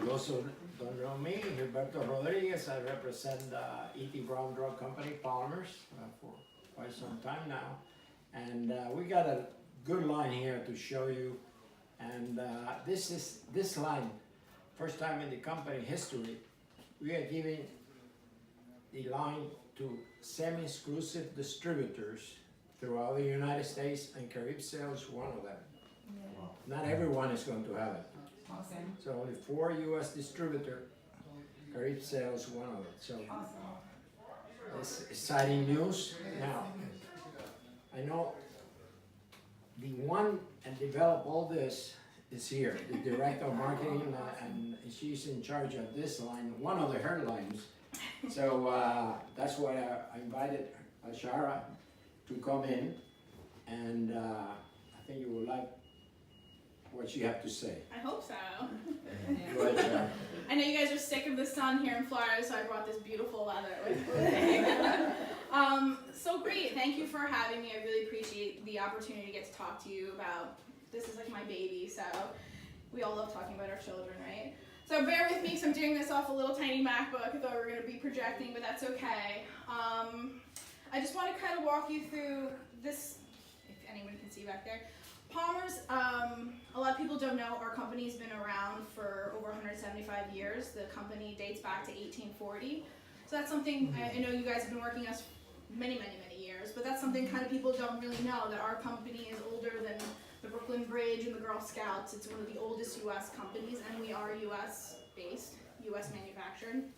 those who don't know me, Gilberto Rodriguez, I represent E.T. Brown Drug Company, Polymers, for quite some time now. And we got a good line here to show you. And this line, first time in the company history, we are giving the line to semi-exclusive distributors throughout the United States, and Caripsel is one of them. Yeah. Not everyone is going to have it. Awesome. So only 4 US distributors, Caripsel is one of them. So Awesome. it's exciting news. Now, I know the one and develop all this is here, the director of marketing, and she's in charge of this line, one of the her lines. So that's why I invited Ashara to come in, and I think you will like what you have to say. I hope so. Go ahead, Ashara. I know you guys are sick of the sun here in Florida, so I brought this beautiful weather with me. So great, thank you for having me. I really appreciate the opportunity to get to talk to you about, this is like my baby, so we all love talking about our children, right? So bear with me, because I'm doing this off a little tiny MacBook. I thought we were going to be projecting, but that's okay. I just want to kind of walk you through this, if anyone can see back there. Polymers, a lot of people don't know, our company's been around for over 175 years. The company dates back to 1840. So that's something, I know you guys have been working us many years, but that's something kind of people don't really know, that our company is older than the Brooklyn Bridge and the Girl Scouts. It's one of the oldest US companies, and we are US based, US manufactured.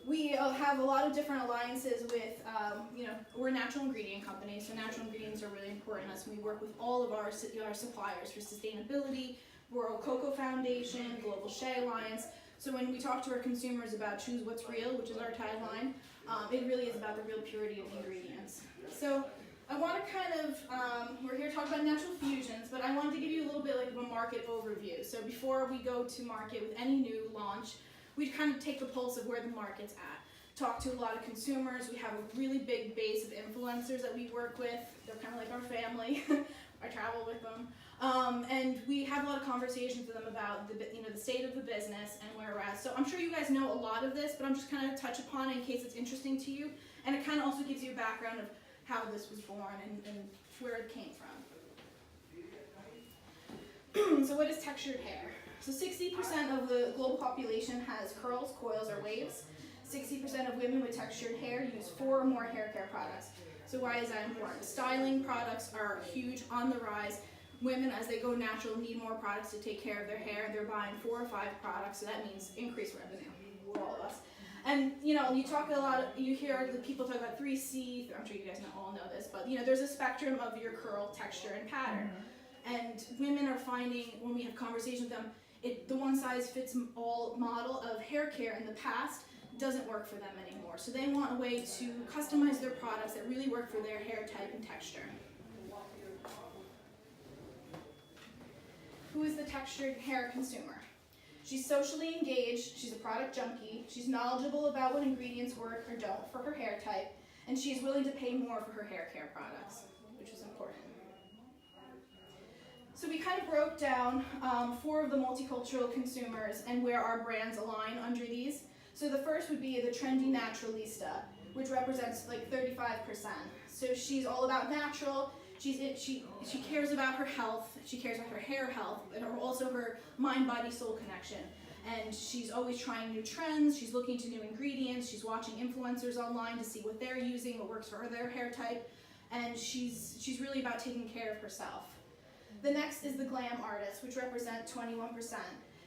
We have a lot of different alliances with, we're a natural ingredient company, so natural ingredients are really important to us. We work with all of our suppliers for sustainability, Rural Cocoa Foundation, Global Shea Alliance. So when we talk to our consumers about choose what's real, which is our tagline, it really is about the real purity of the ingredients. So I want to kind of, we're here to talk about natural fusions, but I wanted to give you a little bit like of a market overview. So before we go to market with any new launch, we kind of take the pulse of where the market's at. Talk to a lot of consumers. We have a really big base of influencers that we work with. They're kind of like our family. I travel with them. And we have a lot of conversations with them about the state of the business and where we're at. So I'm sure you guys know a lot of this, but I'm just kind of touch upon it in case it's interesting to you. And it kind of also gives you a background of how this was born and where it came from. So what is textured hair? So 60% of the global population has curls, coils, or waves. 60% of women with textured hair use 4 or more hair care products. So why is that important? Styling products are huge, on the rise. Women, as they go natural, need more products to take care of their hair. They're buying 4 or 5 products, so that means increased revenue for all of us. And you talk a lot, you hear the people talk about 3C, I'm sure you guys all know this, but there's a spectrum of your curl, texture, and pattern. And women are finding, when we have conversations with them, the one-size-fits-all model of hair care in the past doesn't work for them anymore. So they want a way to customize their products that really work for their hair type and texture. Who is the textured hair consumer? She's socially engaged, she's a product junkie, she's knowledgeable about what ingredients work or don't for her hair type, and she's willing to pay more for her hair care products, which is important. So we kind of broke down 4 of the multicultural consumers and where our brands align under these. So the first would be the trendy naturalista, which represents like 35%. So she's all about natural. She cares about her health. She cares about her hair health, and also her mind-body-soul connection. And she's always trying new trends. She's looking to new ingredients. She's watching influencers online to see what they're using, what works for their hair type. And she's really about taking care of herself. The next is the glam artist, which represent 21%.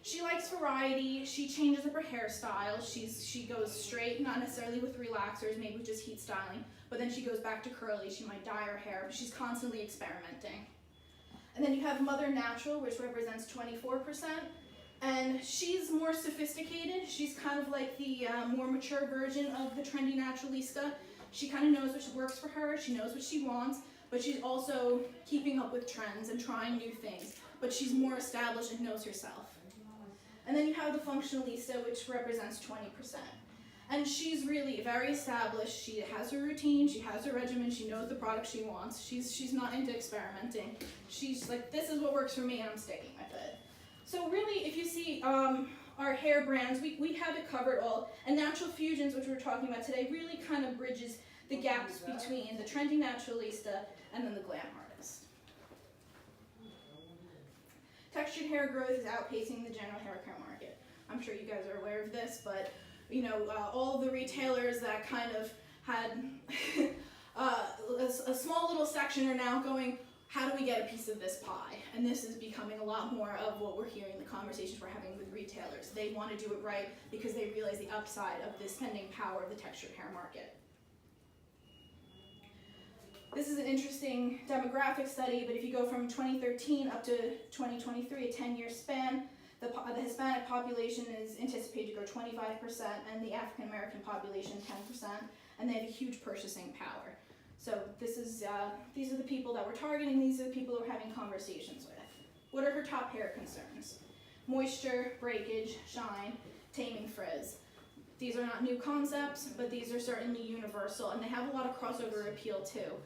She likes variety. She changes up her hairstyle. She goes straight, not necessarily with relaxers, maybe with just heat styling, but then she goes back to curly. She might dye her hair, but she's constantly experimenting. And then you have Mother Natural, which represents 24%, and she's more sophisticated. She's kind of like the more mature version of the trendy naturalista. She kind of knows what works for her. She knows what she wants, but she's also keeping up with trends and trying new things, but she's more established and knows herself. And then you have the Functionalista, which represents 20%. And she's really very established. She has her routine, she has her regimen, she knows the product she wants. She's not into experimenting. She's like, this is what works for me and I'm sticking with it. So really, if you see our hair brands, we have it covered all. And Natural Fusions, which we're talking about today, really kind of bridges the gaps between the trendy naturalista and then the glam artist. Textured hair growth is outpacing the general hair care market. I'm sure you guys are aware of this, but you know, all of the retailers that kind of had a small little section are now going, how do we get a piece of this pie? And this is becoming a lot more of what we're hearing, the conversations we're having with retailers. They want to do it right because they realize the upside of the spending power of the textured hair market. This is an interesting demographic study, but if you go from 2013 up to 2023, a 10-year span, the Hispanic population is anticipated to grow 25%, and the African American population 10%, and they have a huge purchasing power. So this is these are the people that we're targeting. These are the people that we're having conversations with. What are her top hair concerns? Moisture, breakage, shine, taming frizz. These are not new concepts, but these are certainly universal, and they have a lot of crossover appeal too.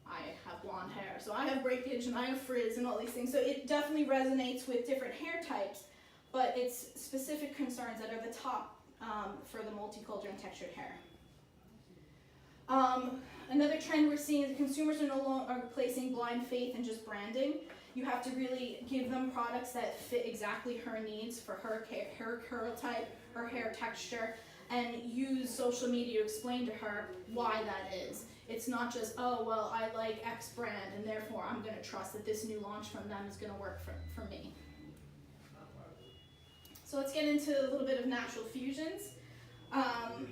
I have blonde hair, so I have breakage and I have frizz and all these things. So it definitely resonates with different hair types, but it's specific concerns that are the top for the multicultural and textured hair. Another trend we're seeing is consumers are no longer placing blind faith in just branding. You have to really give them products that fit exactly her needs for her hair curl type, her hair texture, and use social media to explain to her why that is. It's not just, oh, well, I like X brand, and therefore I'm going to trust that this new launch from them is going to work for me. So let's get into a little bit of Natural Fusions. I'm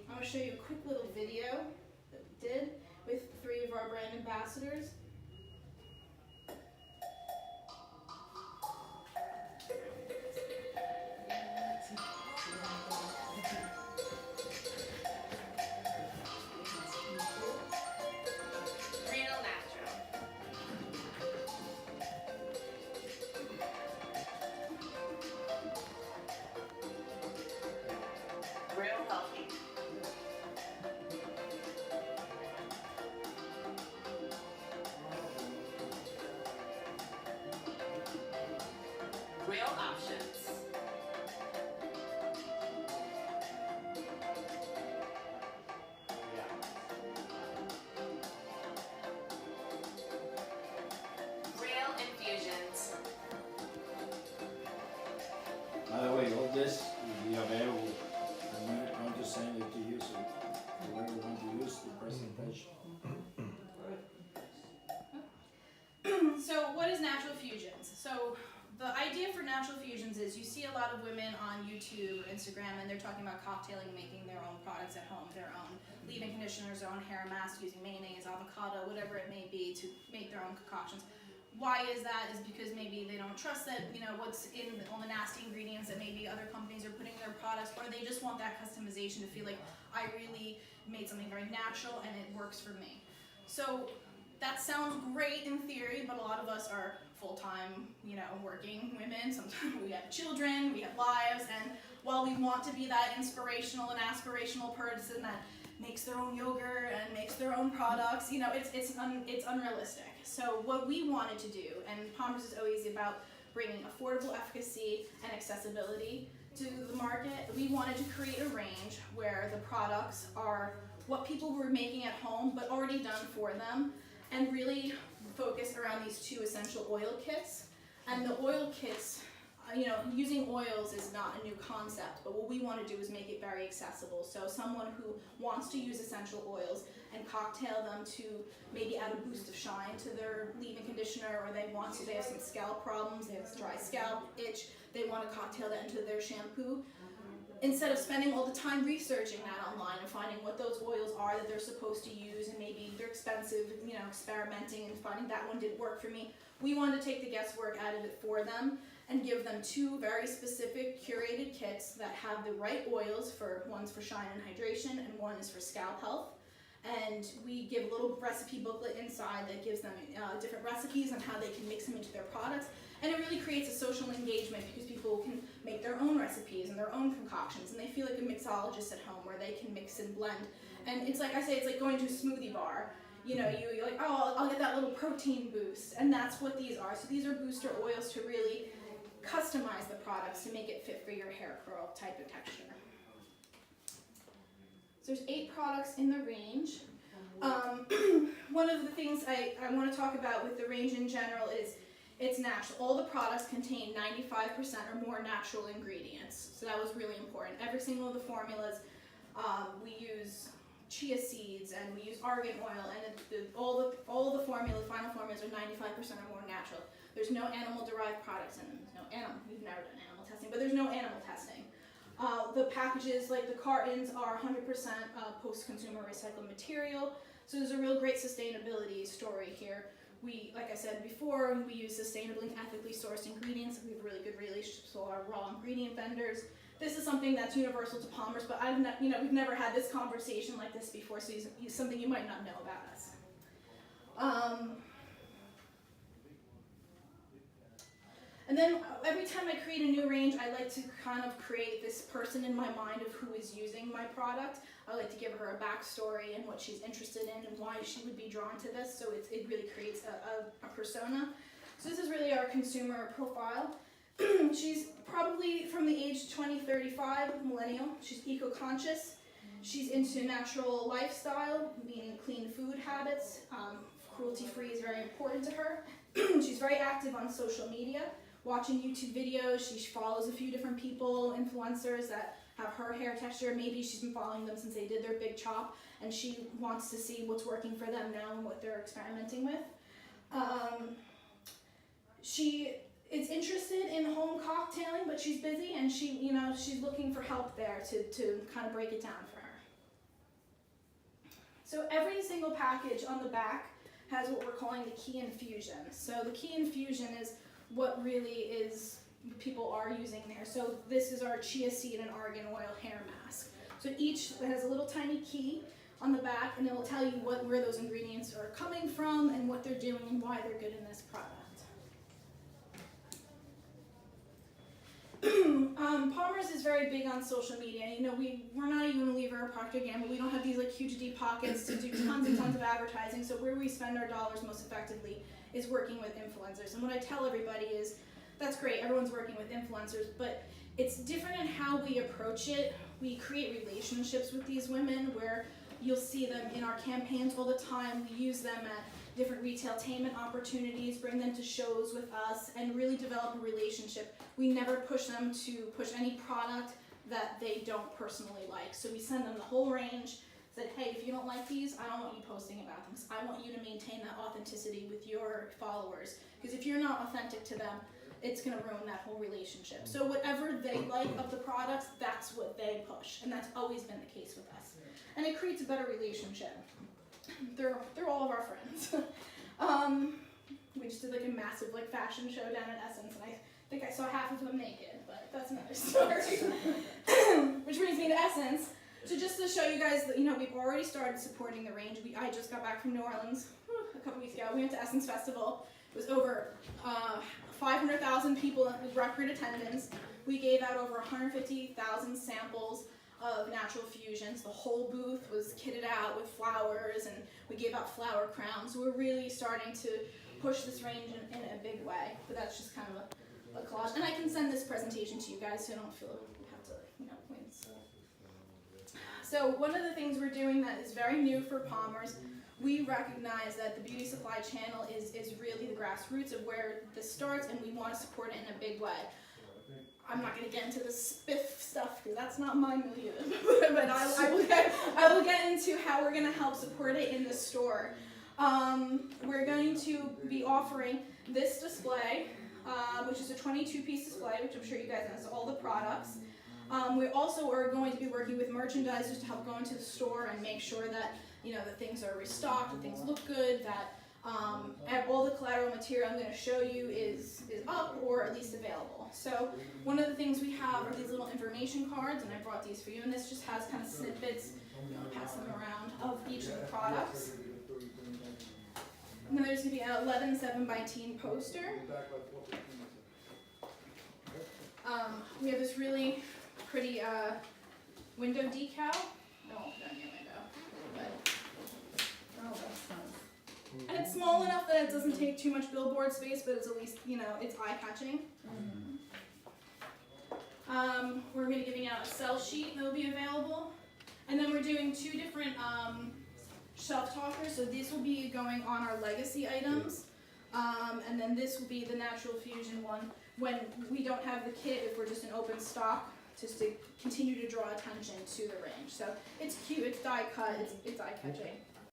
going to show you a quick little video that we did with 3 of our brand ambassadors. Real options. Real infusions. By the way, all this will be available. I'm going to send it to you so whoever wants to use the presentation. So what is Natural Fusions? So the idea for Natural Fusions is you see a lot of women on YouTube, Instagram, and they're talking about cocktailing, making their own products at home, their own leave-in conditioners, their own hair mask, using mayonnaise, avocado, whatever it may be to make their own concoctions. Why is that? Is because maybe they don't trust that, you know, what's in all the nasty ingredients that maybe other companies are putting in their products, or they just want that customization to feel like I really made something very natural and it works for me. So that sounds great in theory, but a lot of us are full-time, you know, working women. Sometimes we have children, we have lives, and while we want to be that inspirational and aspirational person that makes their own yogurt and makes their own products, you know, it's unrealistic. So what we wanted to do, and Palmer's is always about bringing affordable efficacy and accessibility to the market, we wanted to create a range where the products are what people were making at home but already done for them, and really focus around these 2 essential oil kits. And the oil kits, you know, using oils is not a new concept, but what we want to do is make it very accessible. So someone who wants to use essential oils and cocktail them to maybe add a boost of shine to their leave-in conditioner, or they have some scalp problems, they have dry scalp, itch, they want to cocktail that into their shampoo. Instead of spending all the time researching that online and finding what those oils are that they're supposed to use, and maybe they're expensive, you know, experimenting and finding that one didn't work for me, we wanted to take the guesswork out of it for them and give them 2 very specific curated kits that have the right oils for, one's for shine and hydration and one is for scalp health. And we give a little recipe booklet inside that gives them different recipes on how they can mix them into their products. And it really creates a social engagement because people can make their own recipes and their own concoctions, and they feel like a mixologist at home where they can mix and blend. And it's like I say, it's like going to a smoothie bar. You know, you're like, oh, I'll get that little protein boost, and that's what these are. So these are booster oils to really customize the products to make it fit for your hair curl type of texture. So there's 8 products in the range. One of the things I want to talk about with the range in general is it's natural. All the products contain 95% or more natural ingredients. So that was really important. Every single of the formulas, we use chia seeds and we use argan oil, and all the formulas, final formulas, are 95% or more natural. There's no animal-derived products, and we've never done animal testing, but there's no animal testing. The packages, like the cartons, are 100% post-consumer recycled material. So there's a real great sustainability story here. We, like I said before, we use sustainably and ethically sourced ingredients. We have really good relationships with our raw ingredient vendors. This is something that's universal to Palmer's, but we've never had this conversation like this before, so it's something you might not know about us. And then every time I create a new range, I like to kind of create this person in my mind of who is using my product. I like to give her a backstory and what she's interested in and why she would be drawn to this, so it really creates a persona. So this is really our consumer profile. She's probably from the age 20-35, millennial. She's eco-conscious. She's into natural lifestyle, meaning clean food habits. Cruelty-free is very important to her. She's very active on social media, watching YouTube videos. She follows a few different people, influencers that have her hair texture. Maybe she's been following them since they did their big chop, and she wants to see what's working for them now and what they're experimenting with. She is interested in home cocktailing, but she's busy, and she's looking for help there to kind of break it down for her. So every single package on the back has what we're calling the key infusion. So the key infusion is what really is people are using there. So this is our chia seed and argan oil hair mask. So each has a little tiny key on the back, and it will tell you where those ingredients are coming from and what they're doing and why they're good in this product. Palmer's is very big on social media. We're not a Unilever or Procter & Gamble. We don't have these huge deep pockets to do tons and tons of advertising. So where we spend our dollars most effectively is working with influencers. And what I tell everybody is, that's great, everyone's working with influencers, but it's different in how we approach it. We create relationships with these women where you'll see them in our campaigns all the time. We use them at different retailtainment opportunities, bring them to shows with us, and really develop a relationship. We never push them to push any product that they don't personally like. So we send them the whole range, said, hey, if you don't like these, I don't want you posting about them, because I want you to maintain that authenticity with your followers. Because if you're not authentic to them, it's going to ruin that whole relationship. So whatever they like of the products, that's what they push. And that's always been the case with us. And it creates a better relationship. They're all of our friends. We just did a massive fashion show down at Essence, and I think I saw half of them naked, but that's another story. Which brings me to Essence. So just to show you guys that we've already started supporting the range. I just got back from New Orleans a couple weeks ago. We went to Essence Festival. It was over 500,000 people with record attendance. We gave out over 150,000 samples of natural fusions. The whole booth was kitted out with flowers, and we gave out flower crowns. So we're really starting to push this range in a big way. But that's just kind of a collage. And I can send this presentation to you guys so you don't feel you have to wince. So one of the things we're doing that is very new for Palmer's, we recognize that the beauty supply channel is really the grassroots of where this starts, and we want to support it in a big way. I'm not going to get into the spiff stuff because that's not my milieu, but I will get into how we're going to help support it in the store. We're going to be offering this display, which is a 22-piece display, which I'm sure you guys know, so all the products. We also are going to be working with merchandisers to help go into the store and make sure that the things are restocked, that things look good, that all the collateral material I'm going to show you is up or at least available. So one of the things we have are these little information cards, and I brought these for you, and this just has kind of snippets, I'll pass them around, of each of the products. And then there's going to be an 11 7x10 poster. We have this really pretty window decal. I won't put it on your window, but And it's small enough that it doesn't take too much billboard space, but it's at least, you know, it's eye-catching. We're going to be giving out a sell sheet that will be available. And then we're doing 2 different shelf toppers. So these will be going on our legacy items. And then this will be the Natural Fusion one when we don't have the kit, if we're just in open stock, just to continue to draw attention to the range. So it's cute, it's die cut, it's eye-catching.